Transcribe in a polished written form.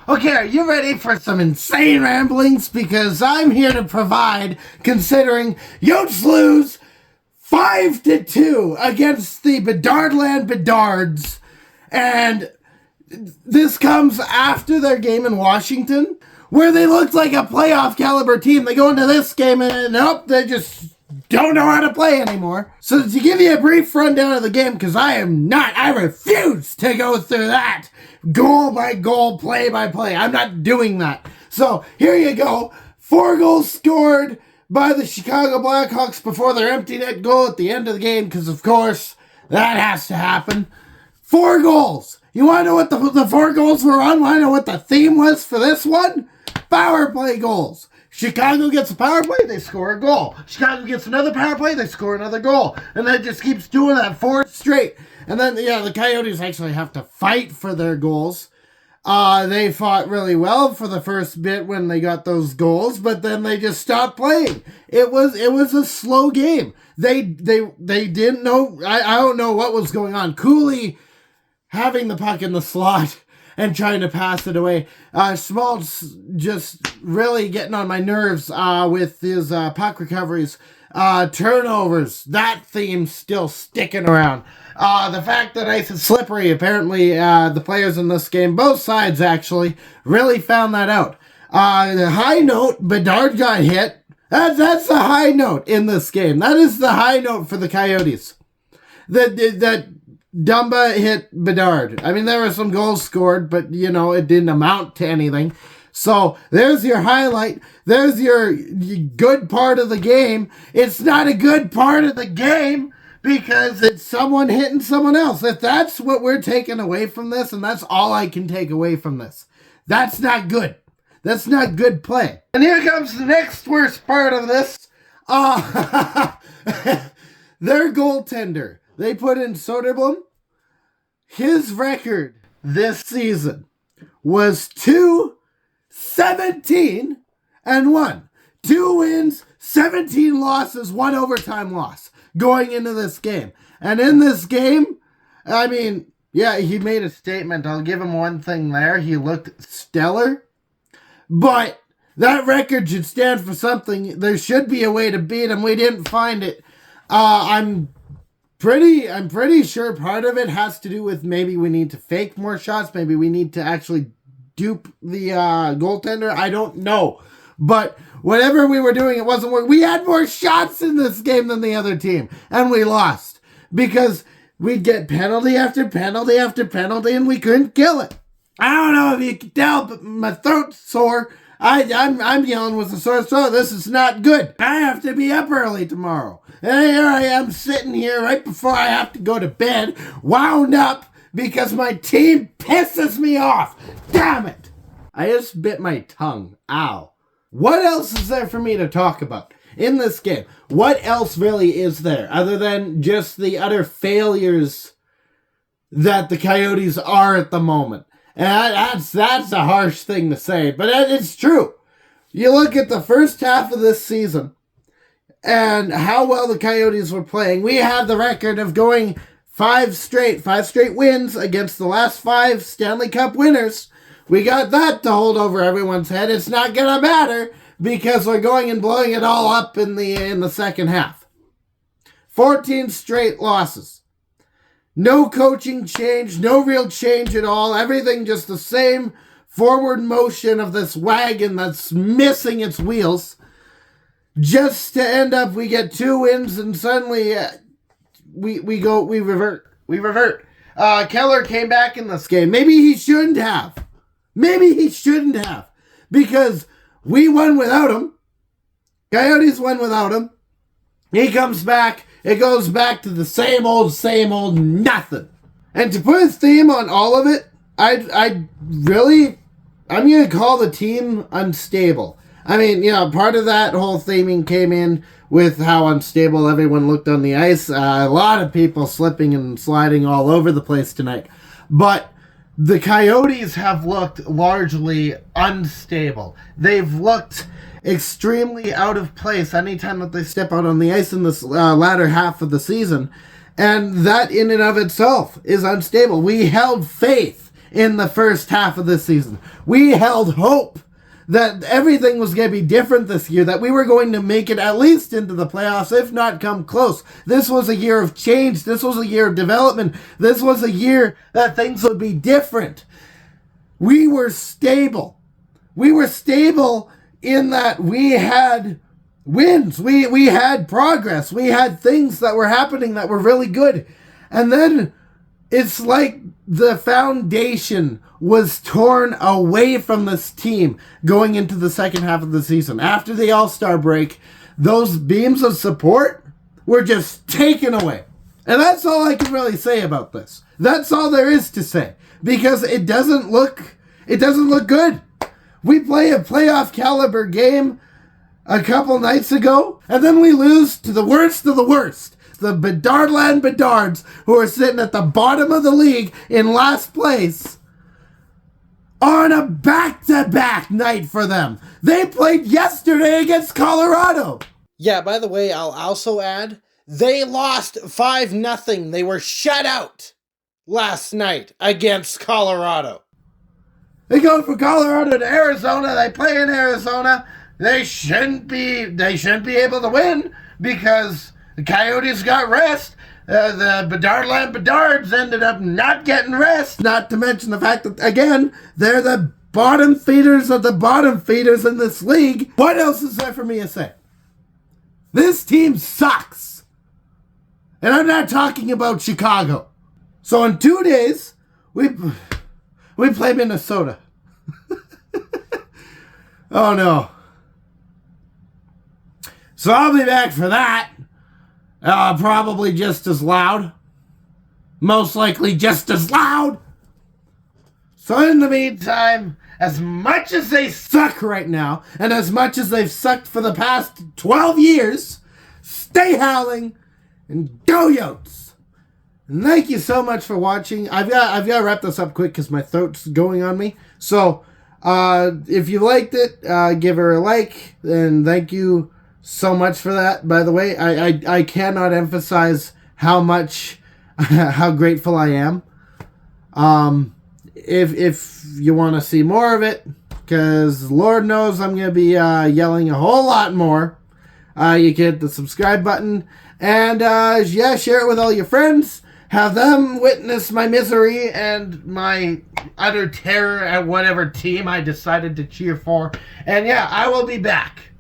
Okay, are you ready for some insane ramblings? Because I'm here to provide, considering Yotes lose 5-2 against the Bedardland Bedards. And this comes after their game in Washington, where they looked like a playoff caliber team. They go into this game and nope, they just don't know how to play anymore. So to give you a brief rundown of the game, because I refuse to go through that goal by goal, play by play. I'm not doing that. So here you go. 4 goals scored by the Chicago Blackhawks before their empty net goal at the end of the game, because of course that has to happen. 4 goals. You want to know what the 4 goals were on? Want to know what the theme was for this one? Power play goals. Chicago gets a power play, they score a goal. Chicago gets another power play, they score another goal. And then it just keeps doing that 4 straight. And then, the Coyotes actually have to fight for their goals. They fought really well for the first bit when they got those goals, but then they just stopped playing. It was a slow game. They didn't know, I don't know what was going on. Cooley having the puck in the slot and trying to pass it away. Schmaltz just really getting on my nerves with his puck recoveries. Turnovers, that theme's still sticking around. The fact that ice is slippery, apparently the players in this game, both sides actually, really found that out. The high note, Bedard got hit. That's the high note in this game. That is the high note for the Coyotes. That Dumba hit Bedard. I mean, there were some goals scored, but, it didn't amount to anything. So, there's your highlight. There's your good part of the game. It's not a good part of the game because it's someone hitting someone else. If that's what we're taking away from this, and that's all I can take away from this, that's not good. That's not good play. And here comes the next worst part of this. Their goaltender. They put in Soderblom. His record this season was 2-17-1. 2 wins, 17 losses, 1 overtime loss going into this game. And in this game, he made a statement. I'll give him one thing there. He looked stellar. But that record should stand for something. There should be a way to beat him. We didn't find it. I'm pretty sure part of it has to do with maybe we need to fake more shots. Maybe we need to actually dupe the goaltender. I don't know. But whatever we were doing, it wasn't working. We had more shots in this game than the other team. And we lost. Because we'd get penalty after penalty after penalty and we couldn't kill it. I don't know if you can tell, but my throat's sore. I'm yelling with a sore throat. This is not good. I have to be up early tomorrow. And here I am sitting here right before I have to go to bed, wound up because my team pisses me off. Damn it. I just bit my tongue. Ow. What else is there for me to talk about in this game? What else really is there other than just the utter failures that the Coyotes are at the moment? And that's a harsh thing to say, but it's true. You look at the first half of this season and how well the Coyotes were playing. We have the record of going 5 straight wins against the last 5 Stanley Cup winners. We got that to hold over everyone's head. It's not going to matter because we're going and blowing it all up in the second half. 14 straight losses. No coaching change, no real change at all. Everything just the same forward motion of this wagon that's missing its wheels. Just to end up, we get 2 wins and suddenly we revert. Keller came back in this game. Maybe he shouldn't have. Because we won without him. Coyotes won without him. He comes back. It goes back to the same old nothing. And to put a theme on all of it, I'm going to call the team unstable. I mean, part of that whole theming came in with how unstable everyone looked on the ice. A lot of people slipping and sliding all over the place tonight. But the Coyotes have looked largely unstable. They've looked extremely out of place anytime that they step out on the ice in this latter half of the season. And that in and of itself is unstable. We held faith in the first half of this season. We held hope that everything was going to be different this year, that we were going to make it at least into the playoffs, if not come close. This was a year of change. This was a year of development. This was a year that things would be different. We were stable. We were stable in that we had wins. We had progress. We had things that were happening that were really good. And then it's like the foundation was torn away from this team going into the second half of the season. After the All-Star break, those beams of support were just taken away. And that's all I can really say about this. That's all there is to say. Because it doesn't look good. We play a playoff caliber game a couple nights ago, and then we lose to the worst of the worst. The Bedardland Bedards, who are sitting at the bottom of the league in last place, on a back-to-back night for them. They played yesterday against Colorado. Yeah, by the way, I'll also add, they lost 5-0. They were shut out last night against Colorado. They go from Colorado to Arizona. They play in Arizona. They shouldn't be able to win because the Coyotes got rest. The Bedardland Bedards ended up not getting rest. Not to mention the fact that, again, they're the bottom feeders of the bottom feeders in this league. What else is there for me to say? This team sucks. And I'm not talking about Chicago. So in 2 days, we play Minnesota. Oh no. So I'll be back for that. Probably just as loud. Most likely just as loud. So in the meantime, as much as they suck right now, and as much as they've sucked for the past 12 years, stay howling and go Yotes. And thank you so much for watching. I've got to wrap this up quick because my throat's going on me. So if you liked it, give her a like, and thank you so much for that. By the way, I cannot emphasize how grateful I am. If you want to see more of it, because Lord knows I'm going to be yelling a whole lot more, you can hit the subscribe button, and share it with all your friends. Have them witness my misery and my utter terror at whatever team I decided to cheer for. And I will be back.